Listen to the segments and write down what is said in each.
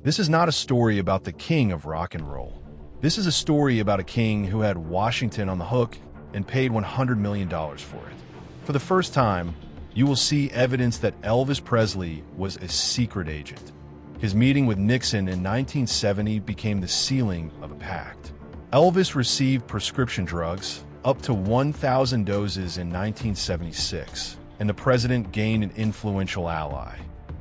This is not a story about the king of rock and roll. This is a story about a king who had Washington on the hook and paid $100 million for it. For the first time, you will see evidence that Elvis Presley was a secret agent. His meeting with Nixon in 1970 became the sealing of a pact. Elvis received prescription drugs, up to 1,000 doses in 1976, and the president gained an influential ally.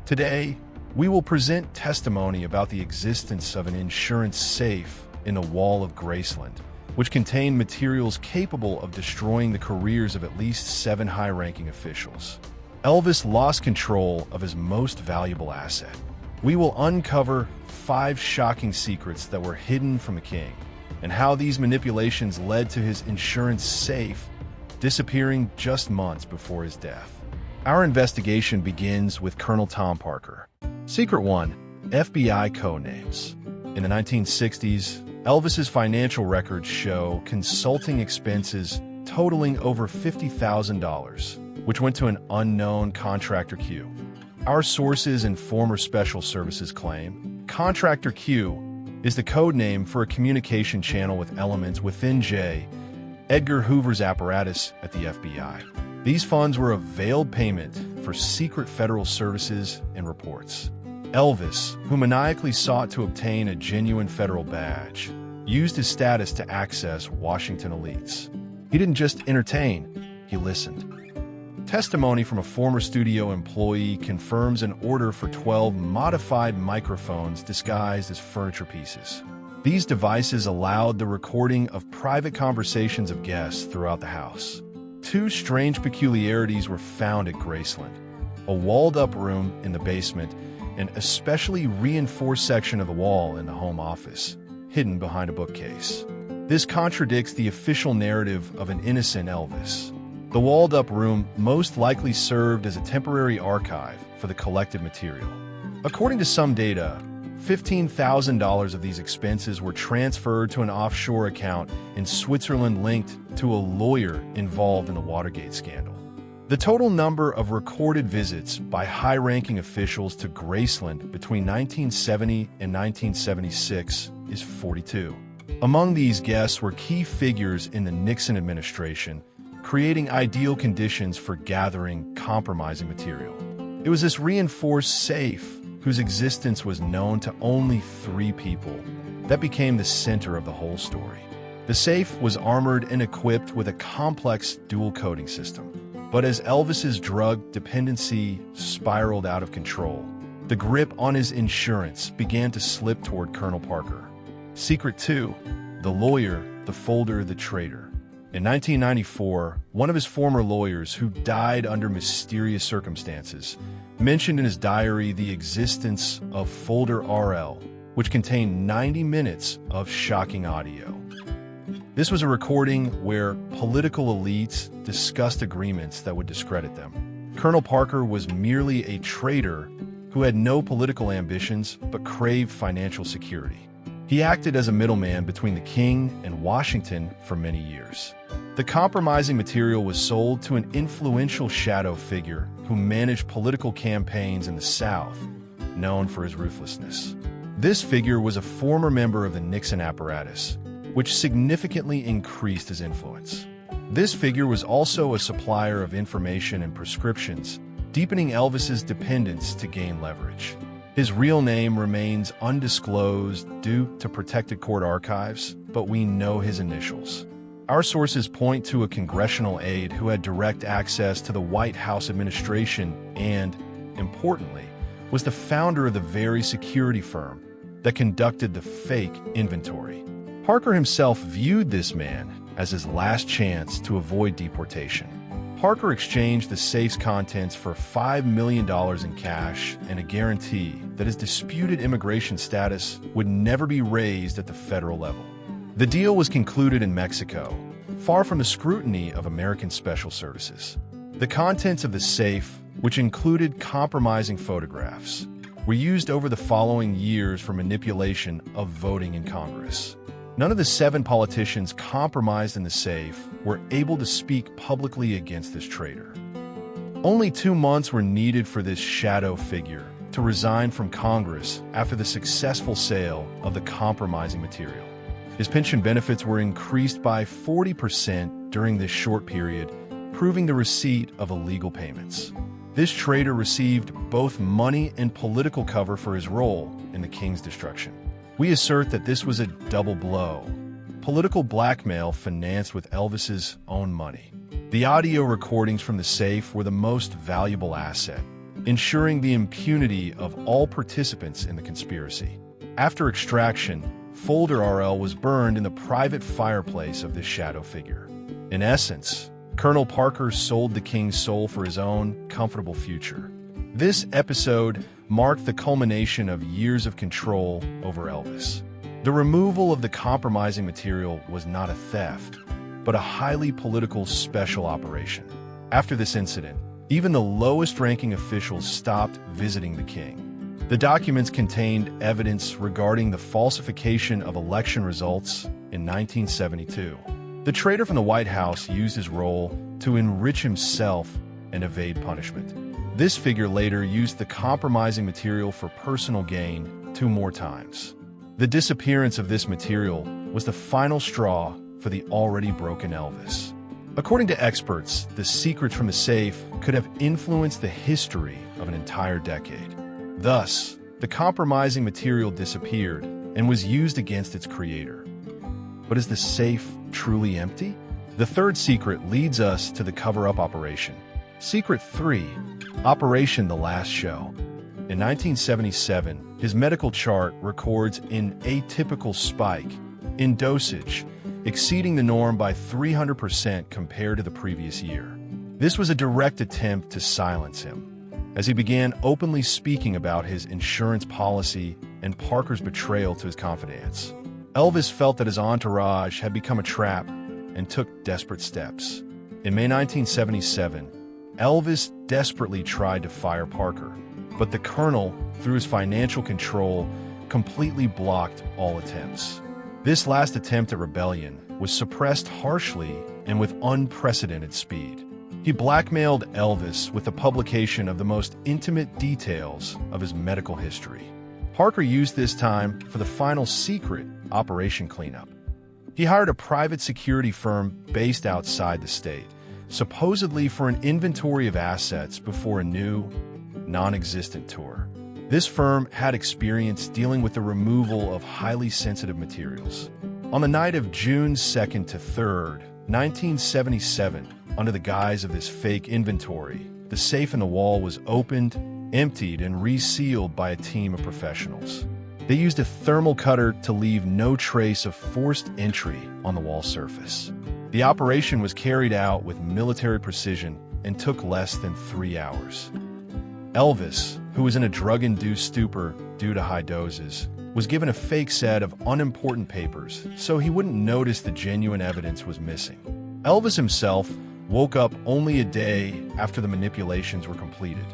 Today, we will present testimony about the existence of an insurance safe in the wall of Graceland, which contained materials capable of destroying the careers of at least 7 high-ranking officials. Elvis lost control of his most valuable asset. We will uncover 5 shocking secrets that were hidden from the king, and how these manipulations led to his insurance safe disappearing just months before his death. Our investigation begins with Colonel Tom Parker. Secret 1. FBI codenames. In the 1960s, Elvis's financial records show consulting expenses totaling over $50,000, which went to an unknown contractor Q. Our sources and former special services claim Contractor Q is the code name for a communication channel with elements within J. Edgar Hoover's apparatus at the FBI. These funds were a veiled payment for secret federal services and reports. Elvis, who maniacally sought to obtain a genuine federal badge, used his status to access Washington elites. He didn't just entertain, he listened. Testimony from a former studio employee confirms an order for 12 modified microphones disguised as furniture pieces. These devices allowed the recording of private conversations of guests throughout the house. 2 strange peculiarities were found at Graceland: a walled-up room in the basement and a specially reinforced section of the wall in the home office, hidden behind a bookcase. This contradicts the official narrative of an innocent Elvis. The walled-up room most likely served as a temporary archive for the collected material. According to some data, $15,000 of these expenses were transferred to an offshore account in Switzerland linked to a lawyer involved in the Watergate scandal. The total number of recorded visits by high-ranking officials to Graceland between 1970 and 1976 is 42. Among these guests were key figures in the Nixon administration, creating ideal conditions for gathering compromising material. It was this reinforced safe, whose existence was known to only 3 people, that became the center of the whole story. The safe was armored and equipped with a complex dual coding system. But as Elvis's drug dependency spiraled out of control, the grip on his insurance began to slip toward Colonel Parker. Secret 2. The lawyer, the folder, the traitor. In 1994, one of his former lawyers, who died under mysterious circumstances, mentioned in his diary the existence of Folder RL, which contained 90 minutes of shocking audio. This was a recording where political elites discussed agreements that would discredit them. Colonel Parker was merely a traitor who had no political ambitions but craved financial security. He acted as a middleman between the king and Washington for many years. The compromising material was sold to an influential shadow figure who managed political campaigns in the South, known for his ruthlessness. This figure was a former member of the Nixon apparatus, which significantly increased his influence. This figure was also a supplier of information and prescriptions, deepening Elvis's dependence to gain leverage. His real name remains undisclosed due to protected court archives, but we know his initials. Our sources point to a congressional aide who had direct access to the White House administration and, importantly, was the founder of the very security firm that conducted the fake inventory. Parker himself viewed this man as his last chance to avoid deportation. Parker exchanged the safe's contents for $5 million in cash and a guarantee that his disputed immigration status would never be raised at the federal level. The deal was concluded in Mexico, far from the scrutiny of American special services. The contents of the safe, which included compromising photographs, were used over the following years for manipulation of voting in Congress. None of the 7 politicians compromised in the safe were able to speak publicly against this traitor. Only 2 months were needed for this shadow figure, to resign from Congress after the successful sale of the compromising material. His pension benefits were increased by 40% during this short period, proving the receipt of illegal payments. This traitor received both money and political cover for his role in the king's destruction. We assert that this was a double blow. Political blackmail financed with Elvis's own money. The audio recordings from the safe were the most valuable asset, ensuring the impunity of all participants in the conspiracy. After extraction, Folder RL was burned in the private fireplace of this shadow figure. In essence, Colonel Parker sold the king's soul for his own comfortable future. This episode marked the culmination of years of control over Elvis. The removal of the compromising material was not a theft, but a highly political special operation. After this incident, even the lowest-ranking officials stopped visiting the king. The documents contained evidence regarding the falsification of election results in 1972. The traitor from the White House used his role to enrich himself and evade punishment. This figure later used the compromising material for personal gain 2 more times. The disappearance of this material was the final straw for the already broken Elvis. According to experts, the secrets from the safe could have influenced the history of an entire decade. Thus, the compromising material disappeared and was used against its creator. But is the safe truly empty? The third secret leads us to the cover-up operation. Secret 3, Operation The Last Show. In 1977, his medical chart records an atypical spike in dosage, exceeding the norm by 300% compared to the previous year. This was a direct attempt to silence him, as he began openly speaking about his insurance policy and Parker's betrayal to his confidants. Elvis felt that his entourage had become a trap and took desperate steps. In May 1977, Elvis desperately tried to fire Parker, but the colonel, through his financial control, completely blocked all attempts. This last attempt at rebellion was suppressed harshly and with unprecedented speed. He blackmailed Elvis with the publication of the most intimate details of his medical history. Parker used this time for the final secret, Operation Cleanup. He hired a private security firm based outside the state, supposedly for an inventory of assets before a new, non-existent tour. This firm had experience dealing with the removal of highly sensitive materials. On the night of June 2nd to 3rd, 1977, under the guise of this fake inventory, the safe in the wall was opened, emptied, and resealed by a team of professionals. They used a thermal cutter to leave no trace of forced entry on the wall surface. The operation was carried out with military precision and took less than 3 hours. Elvis, who was in a drug-induced stupor due to high doses, was given a fake set of unimportant papers so he wouldn't notice the genuine evidence was missing. Elvis himself woke up only a day after the manipulations were completed.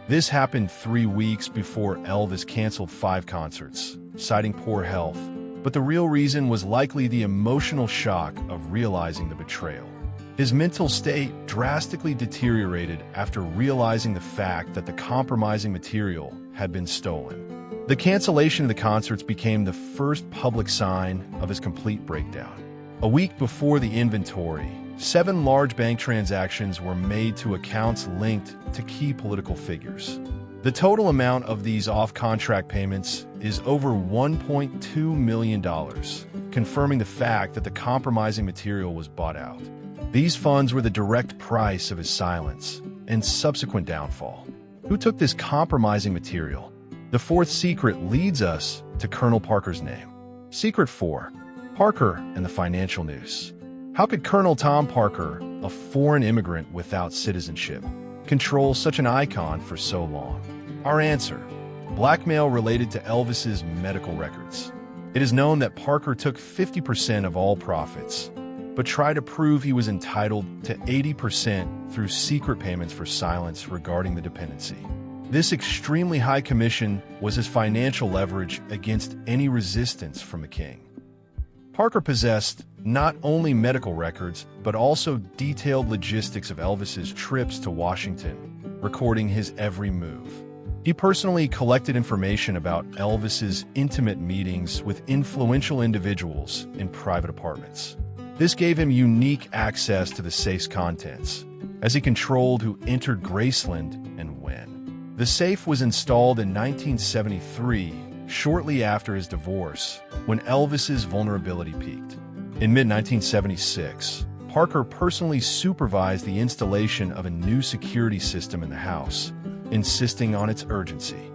This happened 3 weeks before Elvis canceled 5 concerts, citing poor health, but the real reason was likely the emotional shock of realizing the betrayal. His mental state drastically deteriorated after realizing the fact that the compromising material had been stolen. The cancellation of the concerts became the first public sign of his complete breakdown. A week before the inventory, 7 large bank transactions were made to accounts linked to key political figures. The total amount of these off-contract payments is over $1.2 million, confirming the fact that the compromising material was bought out. These funds were the direct price of his silence and subsequent downfall. Who took this compromising material? The fourth secret leads us to Colonel Parker's name. Secret 4, Parker and the financial noose. How could Colonel Tom Parker, a foreign immigrant without citizenship, control such an icon for so long? Our answer: blackmail related to Elvis's medical records. It is known that Parker took 50% of all profits, but tried to prove he was entitled to 80% through secret payments for silence regarding the dependency. This extremely high commission was his financial leverage against any resistance from the king. Parker possessed not only medical records, but also detailed logistics of Elvis's trips to Washington, recording his every move. He personally collected information about Elvis's intimate meetings with influential individuals in private apartments. This gave him unique access to the safe's contents, as he controlled who entered Graceland and when. The safe was installed in 1973, shortly after his divorce, when Elvis's vulnerability peaked. In mid-1976, Parker personally supervised the installation of a new security system in the house, insisting on its urgency.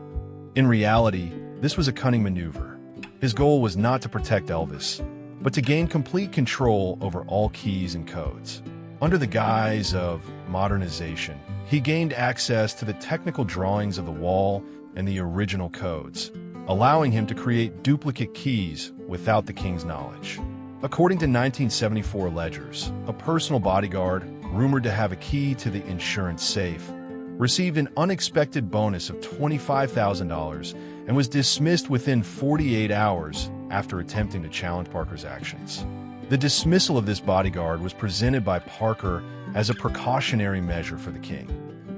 In reality, this was a cunning maneuver. His goal was not to protect Elvis, but to gain complete control over all keys and codes. Under the guise of modernization, he gained access to the technical drawings of the wall and the original codes, allowing him to create duplicate keys without the king's knowledge. According to 1974 ledgers, a personal bodyguard, rumored to have a key to the insurance safe, received an unexpected bonus of $25,000 and was dismissed within 48 hours after attempting to challenge Parker's actions. The dismissal of this bodyguard was presented by Parker as a precautionary measure for the king.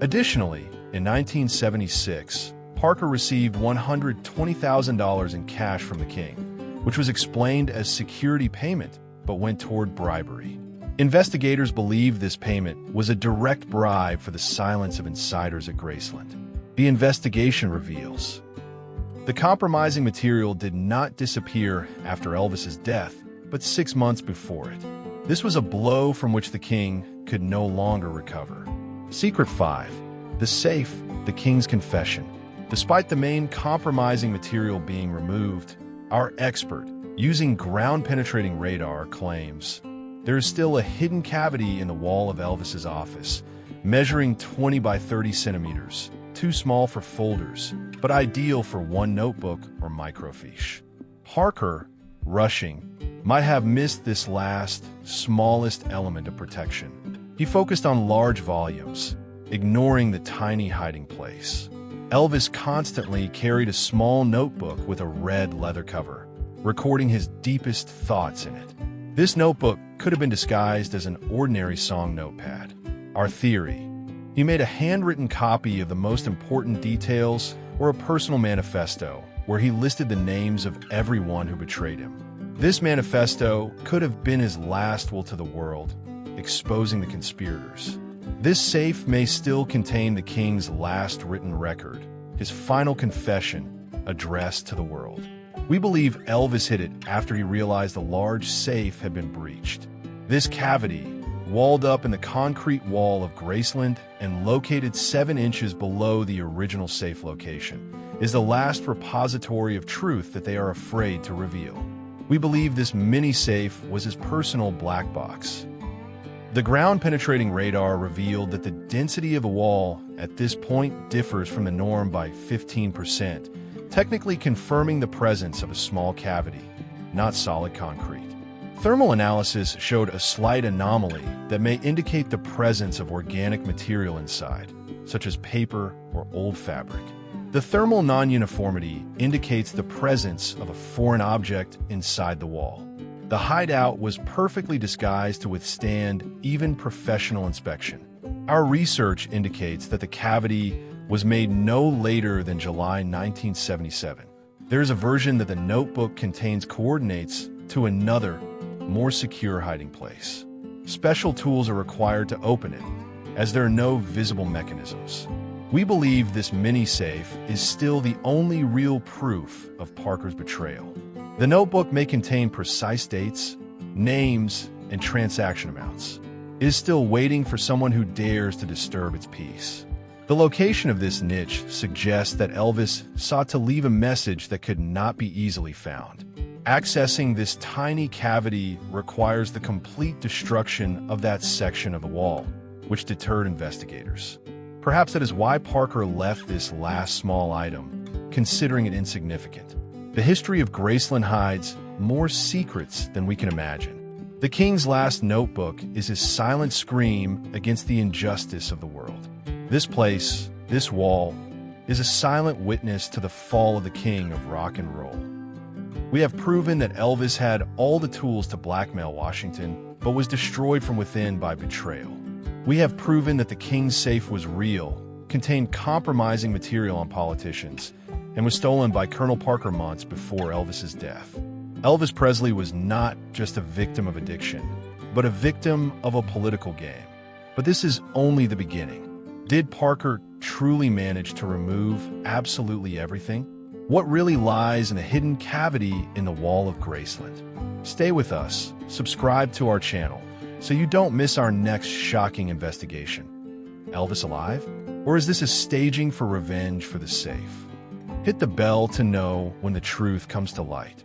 Additionally, in 1976, Parker received $120,000 in cash from the king, which was explained as security payment but went toward bribery. Investigators believe this payment was a direct bribe for the silence of insiders at Graceland. The investigation reveals the compromising material did not disappear after Elvis's death, but 6 months before it. This was a blow from which the king could no longer recover. Secret 5. The safe, the king's confession. Despite the main compromising material being removed, our expert, using ground-penetrating radar, claims there is still a hidden cavity in the wall of Elvis's office, measuring 20 by 30 centimeters, too small for folders, but ideal for one notebook or microfiche. Parker, rushing, might have missed this last, smallest element of protection. He focused on large volumes, ignoring the tiny hiding place. Elvis constantly carried a small notebook with a red leather cover, recording his deepest thoughts in it. This notebook could have been disguised as an ordinary song notepad. Our theory: he made a handwritten copy of the most important details or a personal manifesto where he listed the names of everyone who betrayed him. This manifesto could have been his last will to the world, exposing the conspirators. This safe may still contain the king's last written record, his final confession addressed to the world. We believe Elvis hid it after he realized a large safe had been breached. This cavity, walled up in the concrete wall of Graceland and located 7 inches below the original safe location, is the last repository of truth that they are afraid to reveal. We believe this mini-safe was his personal black box. The ground-penetrating radar revealed that the density of the wall at this point differs from the norm by 15%, technically confirming the presence of a small cavity, not solid concrete. Thermal analysis showed a slight anomaly that may indicate the presence of organic material inside, such as paper or old fabric. The thermal non-uniformity indicates the presence of a foreign object inside the wall. The hideout was perfectly disguised to withstand even professional inspection. Our research indicates that the cavity was made no later than July 1977. There is a version that the notebook contains coordinates to another, more secure hiding place. Special tools are required to open it, as there are no visible mechanisms. We believe this mini-safe is still the only real proof of Parker's betrayal. The notebook may contain precise dates, names, and transaction amounts. It is still waiting for someone who dares to disturb its peace. The location of this niche suggests that Elvis sought to leave a message that could not be easily found. Accessing this tiny cavity requires the complete destruction of that section of the wall, which deterred investigators. Perhaps that is why Parker left this last small item, considering it insignificant. The history of Graceland hides more secrets than we can imagine. The king's last notebook is his silent scream against the injustice of the world. This place, this wall, is a silent witness to the fall of the king of rock and roll. We have proven that Elvis had all the tools to blackmail Washington, but was destroyed from within by betrayal. We have proven that the king's safe was real, contained compromising material on politicians and was stolen by Colonel Parker months before Elvis's death. Elvis Presley was not just a victim of addiction, but a victim of a political game. But this is only the beginning. Did Parker truly manage to remove absolutely everything? What really lies in a hidden cavity in the wall of Graceland? Stay with us, subscribe to our channel, so you don't miss our next shocking investigation. Elvis alive? Or is this a staging for revenge for the safe? Hit the bell to know when the truth comes to light.